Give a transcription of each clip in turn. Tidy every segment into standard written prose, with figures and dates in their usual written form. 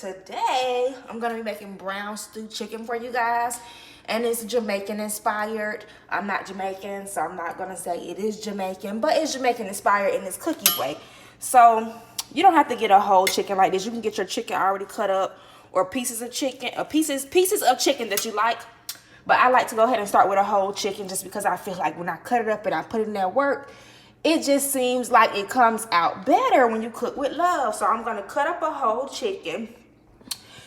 today I'm gonna be making brown stew chicken for you guys, and it's Jamaican inspired. I'm not Jamaican, so I'm not gonna say it is Jamaican, but it's Jamaican inspired in this cookie way. So you don't have to get a whole chicken like this. You can get your chicken already cut up, or pieces of chicken, or pieces of chicken that you like. But I like to go ahead and start with a whole chicken, just because I feel like when I cut it up and I put it in that work, it just seems like it comes out better when you cook with love. So I'm gonna cut up a whole chicken.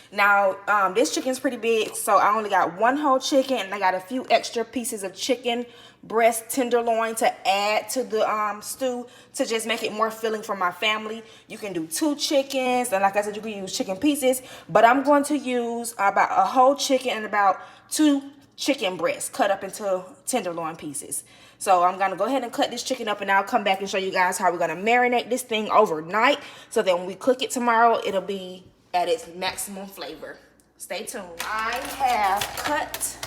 Now, this chicken's pretty big, so I only got one whole chicken, and I got a few extra pieces of chicken breast tenderloin to add to the stew to just make it more filling for my family. You can do 2 chickens, and like I said, you can use chicken pieces, but I'm going to use about a whole chicken and about 2 chicken breasts cut up into tenderloin pieces. So I'm gonna go ahead and cut this chicken up, and I'll come back and show you guys how we're gonna marinate this thing overnight, so that when we cook it tomorrow, it'll be at its maximum flavor. Stay tuned. I have cut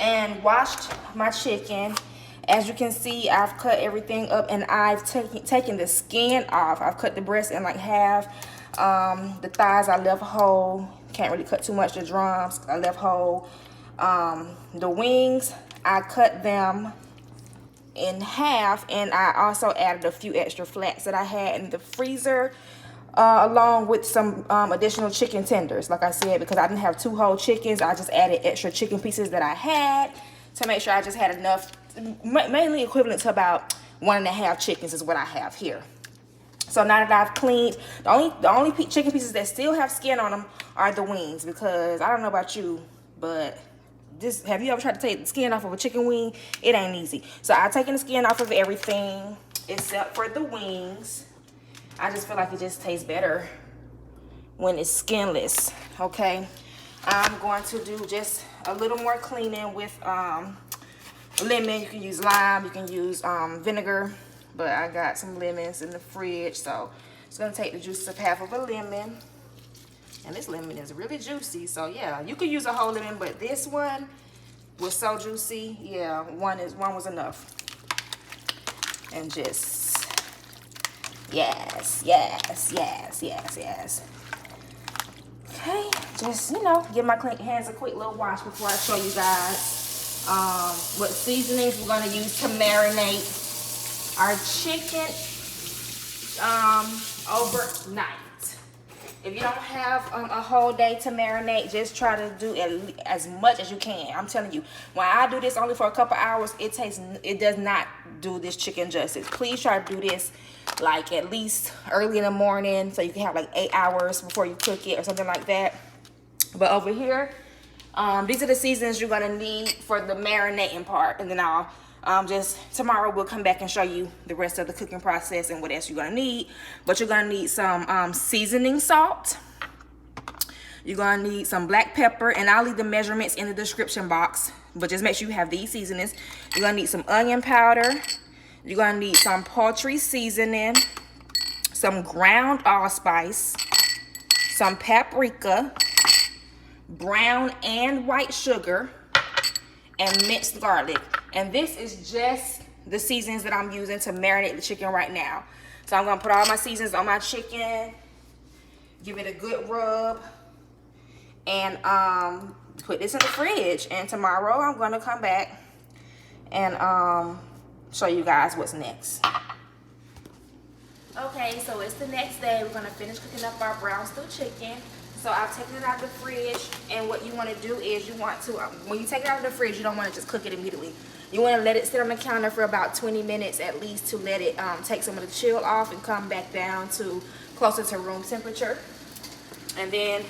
and washed my chicken. As you can see, I've cut everything up, and I've taken the skin off. I've cut the breast in like half. The thighs I left whole. Can't really cut too much. The drums I left whole. The wings, I cut them in half, and I also added a few extra flats that I had in the freezer, along with some additional chicken tenders, like I said, because I didn't have 2 whole chickens. I just added extra chicken pieces that I had to make sure I just had enough, mainly equivalent to about 1.5 chickens is what I have here. So now that I've cleaned, the only chicken pieces that still have skin on them are the wings, because I don't know about you, but have you ever tried to take the skin off of a chicken wing? It ain't easy. So I've taken the skin off of everything except for the wings. I just feel like it just tastes better when it's skinless, okay? I'm going to do just a little more cleaning with lemon. You can use lime, you can use vinegar, but I got some lemons in the fridge, so it's gonna take the juice of half of a lemon. And this lemon is really juicy, so yeah, you could use a whole lemon, but this one was so juicy. Yeah, one was enough. And just yes. Okay, just give my hands a quick little wash before I show you guys what seasonings we're gonna use to marinate our chicken overnight. If you don't have a whole day to marinate, just try to do as much as you can. I'm telling you, when I do this only for a couple hours, it does not do this chicken justice. Please try to do this like at least early in the morning, so you can have like 8 hours before you cook it or something like that. But over here, these are the seasonings you're gonna need for the marinating part, and then I'll tomorrow we'll come back and show you the rest of the cooking process and what else you're gonna need. But you're gonna need some seasoning salt. You're gonna need some black pepper, and I'll leave the measurements in the description box, but just make sure you have these seasonings. You're gonna need some onion powder. You're gonna need some poultry seasoning, some ground allspice, some paprika, brown and white sugar, and minced garlic. And this is just the seasonings that I'm using to marinate the chicken right now. So I'm gonna put all my seasonings on my chicken, give it a good rub, and put this in the fridge. And tomorrow I'm gonna come back and show you guys what's next. Okay, so it's the next day. We're gonna finish cooking up our brown stew chicken. So I've taken it out of the fridge, and what you want to do is you want to, when you take it out of the fridge, you don't want to just cook it immediately. You want to let it sit on the counter for about 20 minutes at least to let it take some of the chill off and come back down to closer to room temperature. And then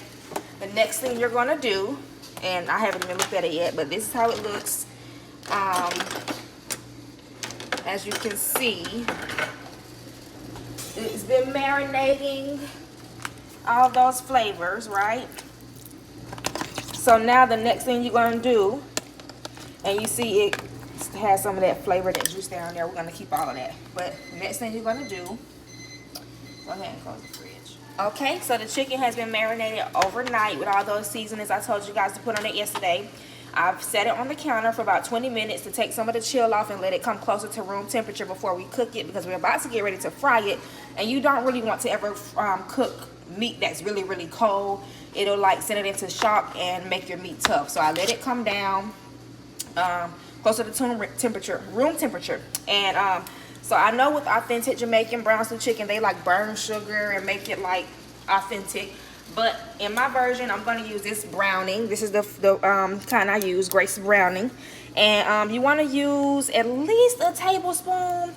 the next thing you're going to do, and I haven't even looked at it yet, but this is how it looks. As you can see, it's been marinating all those flavors, right? So now the next thing you're gonna do, and you see it has some of that flavor, that juice down there. We're gonna keep all of that. But the next thing you're gonna do, go ahead and close the fridge. Okay, so the chicken has been marinated overnight with all those seasonings I told you guys to put on it yesterday. I've set it on the counter for about 20 minutes to take some of the chill off and let it come closer to room temperature before we cook it, because we're about to get ready to fry it, and you don't really want to ever cook meat that's really, really cold, it'll like send it into shock and make your meat tough. So I let it come down closer to room temperature. And so I know with authentic Jamaican brown stew chicken, they like burn sugar and make it like authentic. But in my version, I'm going to use this browning. This is the kind I use, Grace Browning. And you want to use at least a tablespoon.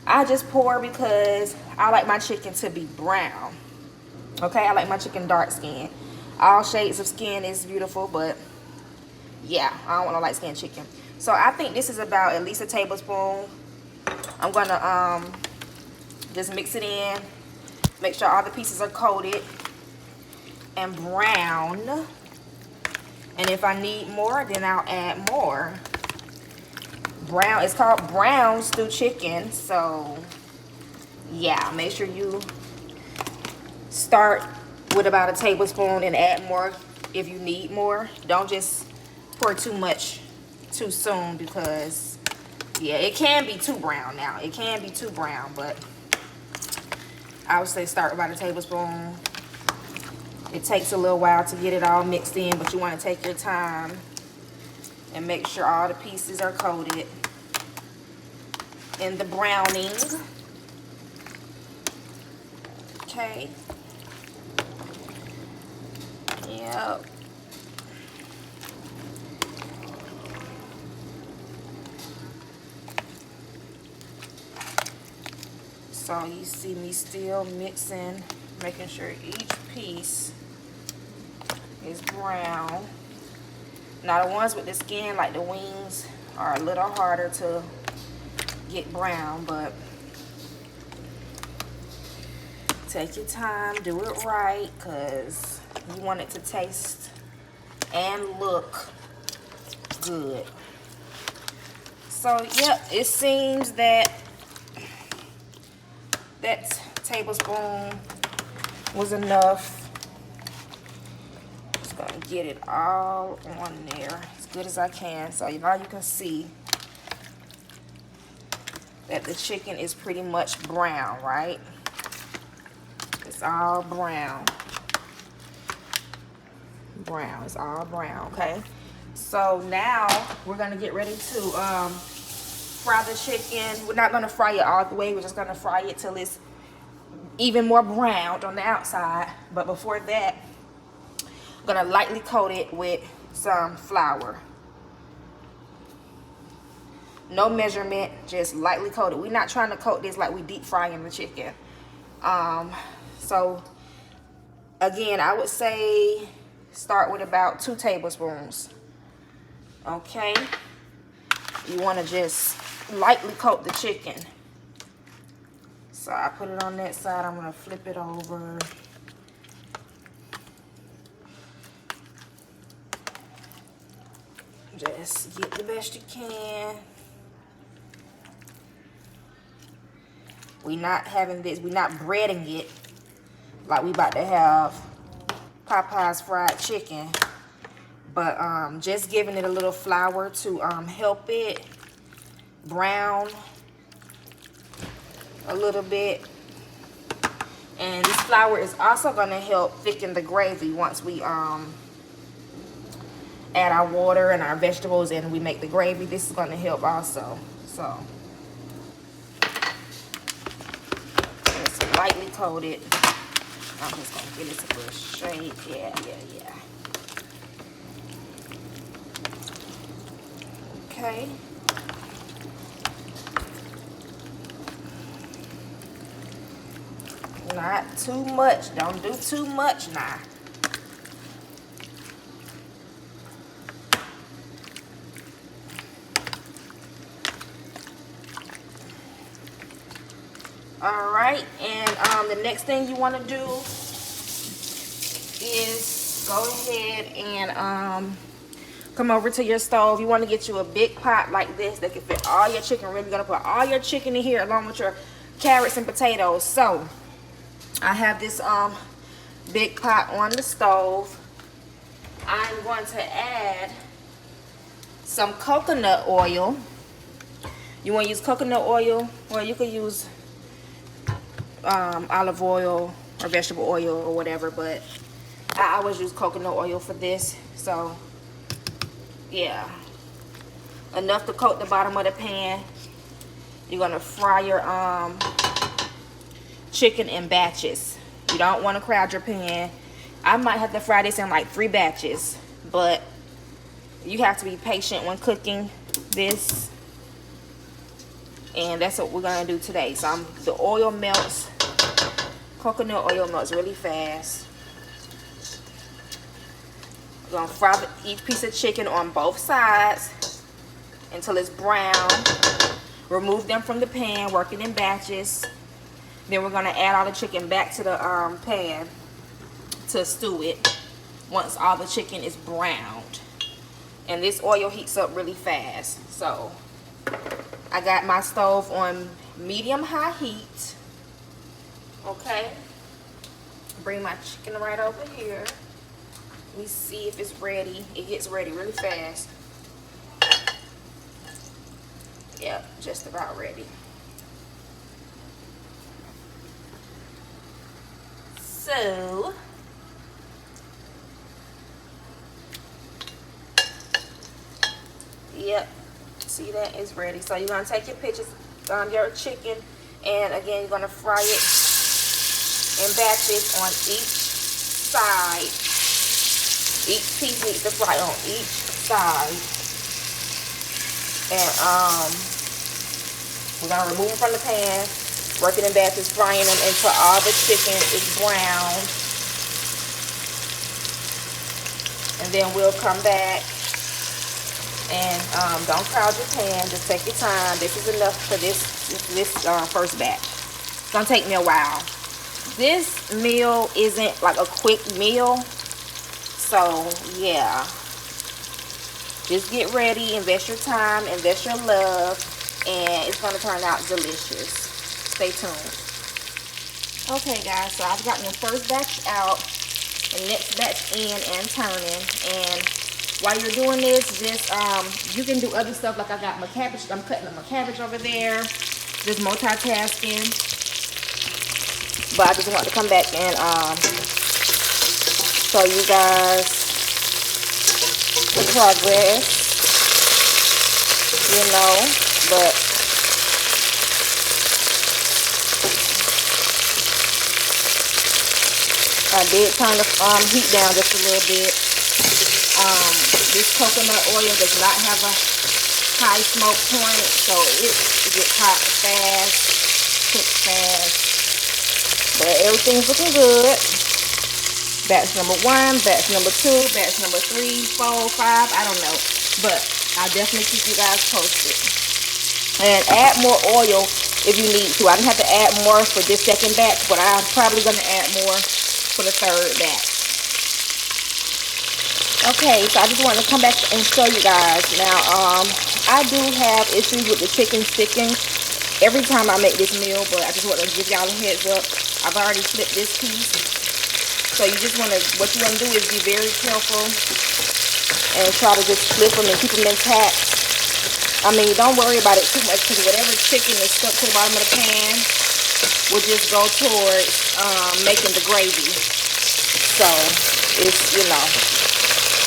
I just pour because I like my chicken to be brown. Okay, I like my chicken dark skin. All shades of skin is beautiful, but yeah, I don't want a light skin chicken. So I think this is about at least a tablespoon. I'm going to just mix it in. Make sure all the pieces are coated and brown. And if I need more, then I'll add more. Brown, it's called brown stew chicken. So yeah, make sure you start with about a tablespoon and add more if you need more. Don't just pour too much too soon, because yeah, it can be too brown now. It can be too brown, but I would say start with about a tablespoon. It takes a little while to get it all mixed in, but you want to take your time and make sure all the pieces are coated in the browning. Okay. Yep. So you see me still mixing, making sure each piece is brown. Now the ones with the skin, like the wings, are a little harder to get brown, but take your time, do it right, because you want it to taste and look good. So yep, it seems that that tablespoon was enough. Just gonna get it all on there as good as I can. So now you can see that the chicken is pretty much brown, right? It's all brown. Brown, it's all brown, okay? So now we're gonna get ready to fry the chicken. We're not gonna fry it all the way. We're just gonna fry it till it's even more browned on the outside. But before that, I'm gonna lightly coat it with some flour. No measurement, just lightly coated. We're not trying to coat this like we deep frying the chicken. So again, I would say start with about 2 tablespoons. Okay, you want to just lightly coat the chicken. So I put it on that side. I'm going to flip it over. Just get the best you can. We're not having this, we're not breading it like we about to have Popeye's fried chicken. But just giving it a little flour to help it brown a little bit. And this flour is also going to help thicken the gravy once we add our water and our vegetables and we make the gravy. This is going to help also. So just lightly coated. I'm just going to get it to a little shape. Yeah. Okay. Not too much. Don't do too much now. All right, and the next thing you want to do is go ahead and come over to your stove. You want to get you a big pot like this that can fit all your chicken. We're gonna put all your chicken in here along with your carrots and potatoes. So I have this big pot on the stove. I'm going to add some coconut oil. You want to use coconut oil, or you could use olive oil, or vegetable oil or whatever, but I always use coconut oil for this. So yeah, enough to coat the bottom of the pan. You're gonna fry your chicken in batches. You don't want to crowd your pan. I might have to fry this in like 3 batches, but you have to be patient when cooking this, and that's what we're gonna do today. So the oil melts, coconut oil melts really fast. We're gonna fry each piece of chicken on both sides until it's brown. Remove them from the pan, work it in batches. Then we're gonna add all the chicken back to the pan to stew it once all the chicken is browned. And this oil heats up really fast. So I got my stove on medium-high heat. Okay. Bring my chicken right over here. Let me see if it's ready. It gets ready really fast. Yep, just about ready. So yep, see that is ready. So you're gonna take your pictures on your chicken, and again you're gonna fry it in batches on each side. Each piece needs to fry on each side. And we're gonna remove them from the pan, work it in batches, frying them until all the chicken is browned. And then we'll come back and don't crowd your pan, just take your time. This is enough for this first batch. It's gonna take me a while. This meal isn't like a quick meal, so yeah. Just get ready, invest your time, invest your love, and it's gonna turn out delicious. Stay tuned. Okay guys, so I've gotten the first batch out, the next batch in and turning. And while you're doing this, just you can do other stuff. Like I got my cabbage, I'm cutting up my cabbage over there, just multitasking. But I just want to come back and show you guys the progress, you know. But I did turn the heat down just a little bit. This coconut oil does not have a high smoke point, so it gets hot fast, cooks fast. But everything's looking good. Batch number 1, batch number 2, batch number 3, 4, 5, I don't know. But I'll definitely keep you guys posted. And add more oil if you need to. I didn't have to add more for this second batch, but I'm probably going to add more for the third batch. Okay, so I just wanted to come back and show you guys. Now, I do have issues with the chicken sticking every time I make this meal, but I just want to give y'all a heads up. I've already flipped this piece. So you just want to, what you want to do is be very careful and try to just flip them and keep them intact. I mean, don't worry about it too much, because whatever chicken is stuck to the bottom of the pan will just go towards making the gravy. So it's, you know,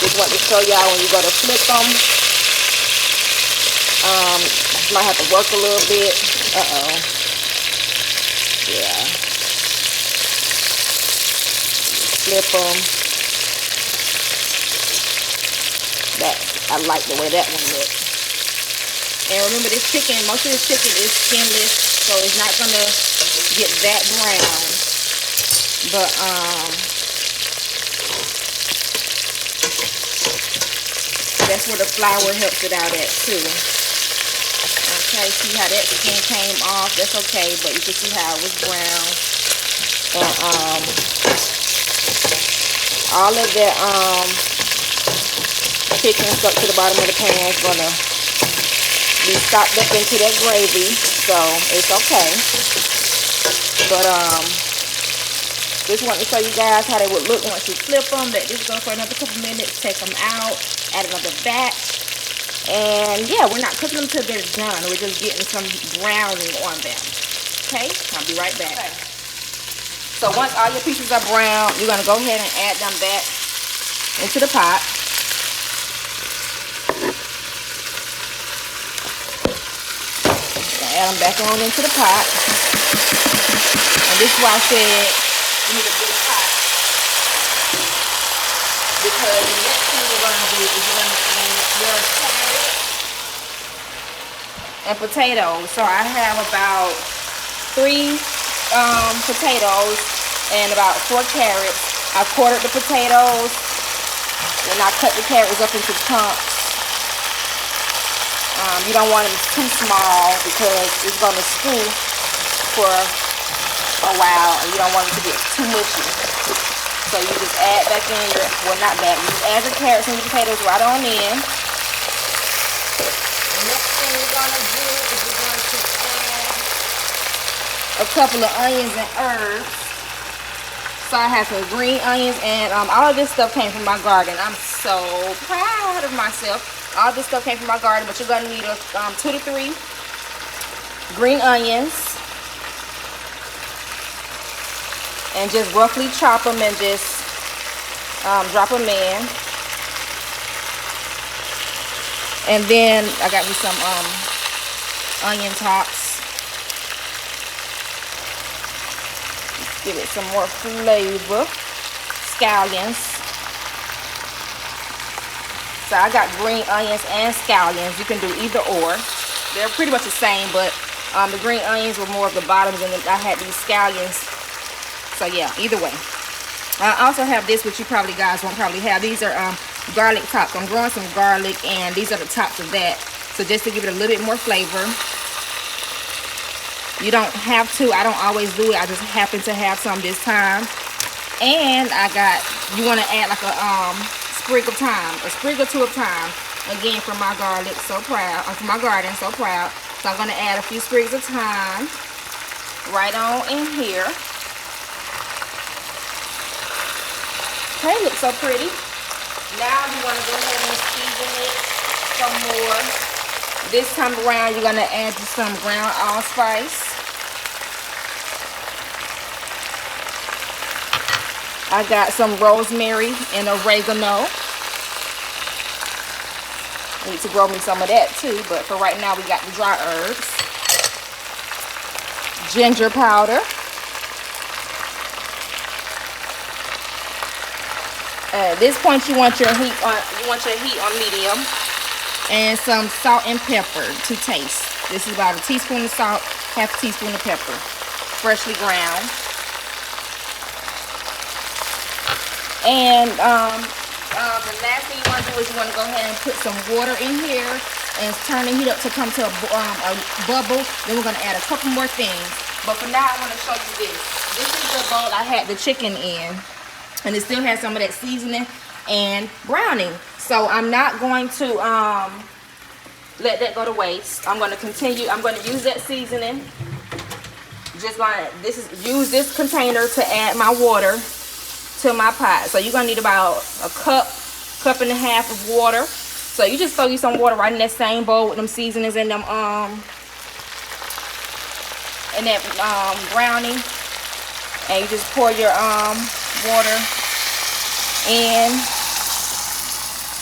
just want to show y'all when you go to flip them. You might have to work a little bit. Yeah. Flip them. I like the way that one looks. And remember, this chicken, most of this chicken is skinless, so it's not gonna get that brown. But that's where the flour helps it out at too. Okay, see how that skin came off? That's okay, but you can see how it was brown. And all of that chicken stuck to the bottom of the pan is gonna be stopped up into that gravy, so it's okay. But just want to show you guys how they would look once you flip them. Let this go for another couple minutes, take them out, add another batch, and yeah, we're not cooking them till they're done. We're just getting some browning on them. Okay, I'll be right back. Okay. Okay. So I just wanted to come back and show you guys. Now, I do have issues with the chicken sticking every time I make this meal, but I just want to give y'all a heads up. I've already flipped this piece. So you just want to, what you want to do is be very careful and try to just flip them and keep them intact. So once all your pieces are brown, you're gonna go ahead and add them back into the pot. Add them back on into the pot. And this is why I said you need a big pot. Because the next thing you're gonna do is you're gonna add your carrots and potatoes. So I have about 3 potatoes and about 4 carrots. I quartered the potatoes and I cut the carrots up into chunks. You don't want them too small because it's going to stew for a while and you don't want it to get too mushy. So you just add back in your, well not that, you just add the carrots and the potatoes right on in. The next thing we're going to do is we're going to add a couple of onions and herbs. So I have some green onions and all of this stuff came from my garden. I'm so proud of myself. All this stuff came from my garden, but you're gonna need 2 to 3 green onions. And just roughly chop them and just drop them in. And then I got me some onion tops. Let's give it some more flavor. Scallions. So I got green onions and scallions. You can do either or. They're pretty much the same, but the green onions were more of the bottoms, and then I had these scallions. So yeah, either way. I also have this, which you probably guys won't probably have. These are garlic tops. I'm growing some garlic, and these are the tops of that. So just to give it a little bit more flavor. You don't have to. I don't always do it. I just happen to have some this time. And I got, you want to add like a sprig of thyme, a sprig or 2 of thyme, again from my garlic, so proud, from my garden, so proud. So I'm going to add a few sprigs of thyme right on in here. Okay, looks so pretty. Now you want to go ahead and season it some more. This time around you're going to add just some ground allspice. I got some rosemary and oregano. I need to grow me some of that too, but for right now we got the dry herbs. Ginger powder. At this point you want your heat on medium, and some salt and pepper to taste. This is about a teaspoon of salt, half a teaspoon of pepper, freshly ground. And the last thing you want to do is you want to go ahead and put some water in here and turn the heat up to come to a bubble. Then we're going to add a couple more things. But for now, I want to show you this. This is the bowl I had the chicken in. And it still has some of that seasoning and browning. So I'm not going to let that go to waste. I'm going to continue. I'm going to use that seasoning. Just going to use this container to add my water to my pot. So you're gonna need about a cup and a half of water. So you just throw you some water right in that same bowl with them seasonings and them and that browning, and you just pour your water in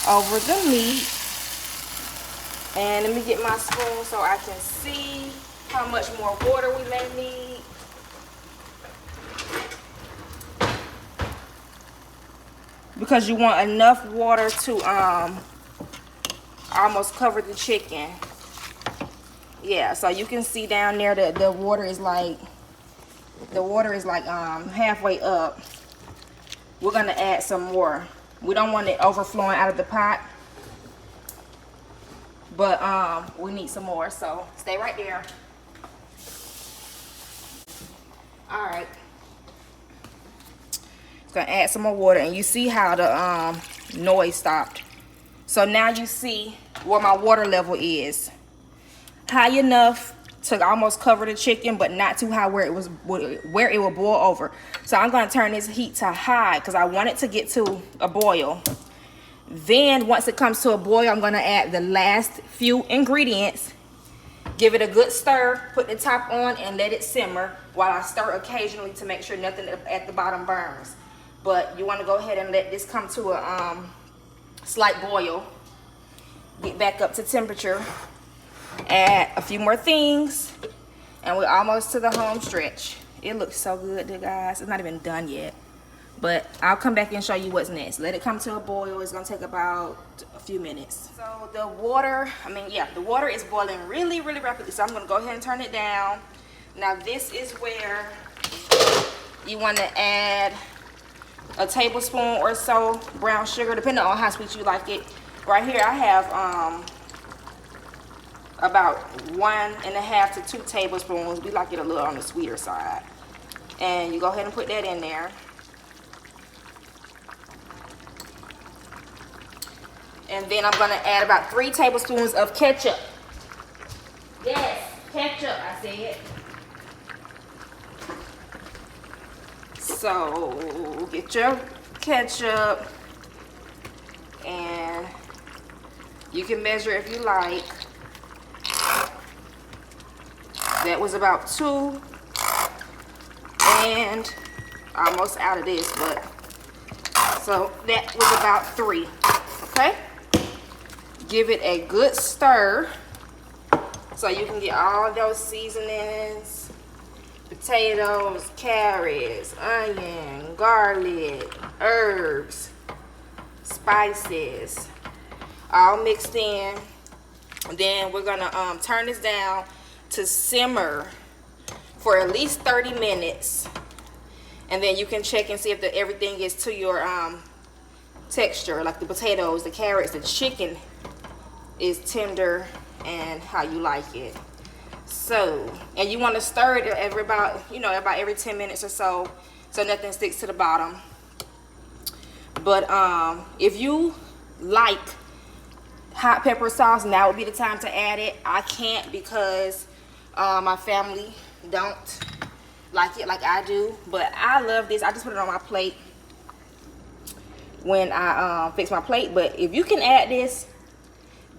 over the meat. And let me get my spoon so I can see how much more water we may need. Because you want enough water to almost cover the chicken. Yeah, so you can see down there that the water is like halfway up. We're gonna add some more. We don't want it overflowing out of the pot, but we need some more, so stay right there. All right. Gonna add some more water, and you see how the noise stopped. So now you see where my water level is. High enough to almost cover the chicken, but not too high where it will boil over. So I'm gonna turn this heat to high because I want it to get to a boil. Then once it comes to a boil, I'm gonna add the last few ingredients Give it a good stir, put the top on, and let it simmer while I stir occasionally to make sure nothing at the bottom burns. But you want to go ahead and let this come to a slight boil. Get back up to temperature. Add a few more things, and we're almost to the home stretch. It looks so good, guys. It's not even done yet, but I'll come back and show you what's next. Let it come to a boil. It's gonna take about a few minutes. So the water, the water is boiling really, really rapidly. So I'm gonna go ahead and turn it down. Now this is where you want to add a tablespoon or so brown sugar, depending on how sweet you like it. Right here I have about 1.5 to 2 tablespoons. We like it a little on the sweeter side. And you go ahead and put that in there. And then I'm gonna add about 3 tablespoons of ketchup. Yes, ketchup, I said. So get your ketchup, and you can measure if you like. That was about 2, and almost out of this, but so that was about 3. Okay, give it a good stir so you can get all those seasonings, potatoes, carrots, onion, garlic, herbs, spices, all mixed in. And then we're gonna turn this down to simmer for at least 30 minutes, and then you can check and see if everything is to your texture, like the potatoes, the carrots, the chicken is tender and how you like it. So, and you want to stir it every about every 10 minutes or so nothing sticks to the bottom. But if you like hot pepper sauce, now would be the time to add it. I can't because my family don't like it like I do, but I love this. I just put it on my plate when I fix my plate. But if you can add this,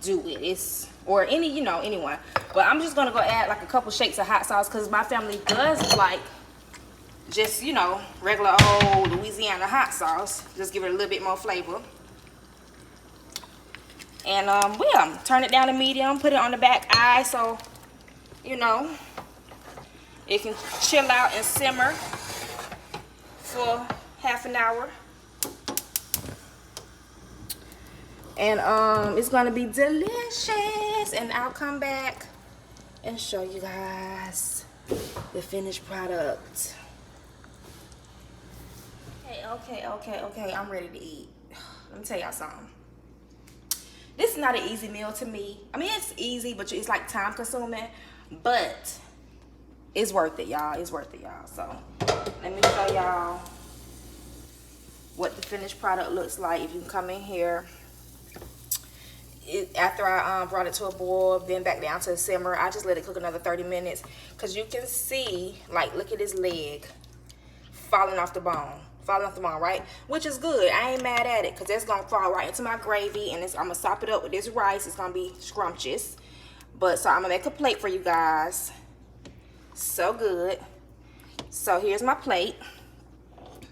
do it. Or anyone. But I'm just gonna go add like a couple shakes of hot sauce because my family does like just regular old Louisiana hot sauce. Just give it a little bit more flavor. And turn it down to medium, put it on the back eye so it can chill out and simmer for half an hour. And it's gonna be delicious, and I'll come back and show you guys the finished product. Okay, I'm ready to eat. Let me tell y'all something. This is not an easy meal to me. It's easy, but it's like time consuming, but it's worth it, y'all. It's worth it, y'all. So let me show y'all what the finished product looks like. If you can come in here, after I brought it to a boil, then back down to a simmer, I just let it cook another 30 minutes because you can see, like, look at this leg falling off the bone, right? Which is good. I ain't mad at it because that's gonna fall right into my gravy, and I'm gonna sop it up with this rice. It's gonna be scrumptious. But so I'm gonna make a plate for you guys. So good. So here's my plate.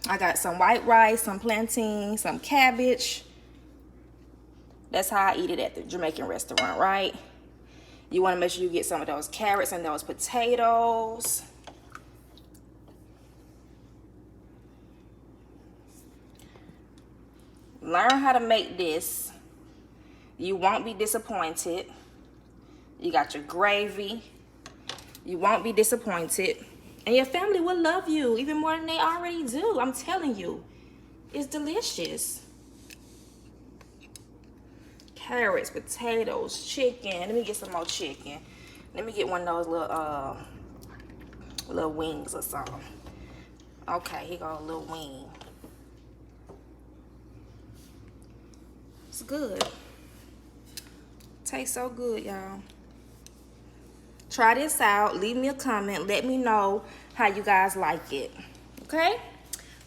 I got some white rice, some plantain, some cabbage. That's how I eat it at the Jamaican restaurant, right? You want to make sure you get some of those carrots and those potatoes. Learn how to make this. You won't be disappointed. You got your gravy. You won't be disappointed. And your family will love you even more than they already do. I'm telling you. It's delicious. Carrots, potatoes, chicken. Let me get some more chicken. Let me get one of those little wings or something. Okay, here go a little wing. It's good. Tastes so good, y'all. Try this out. Leave me a comment. Let me know how you guys like it. Okay?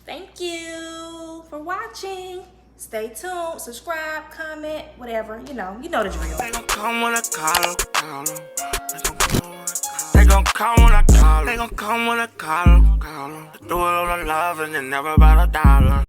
Thank you for watching. Stay tuned. Subscribe, comment, whatever. You know the drill. come when I call 'em. They gon' come when I call 'em. Do it on the love and then never about $1.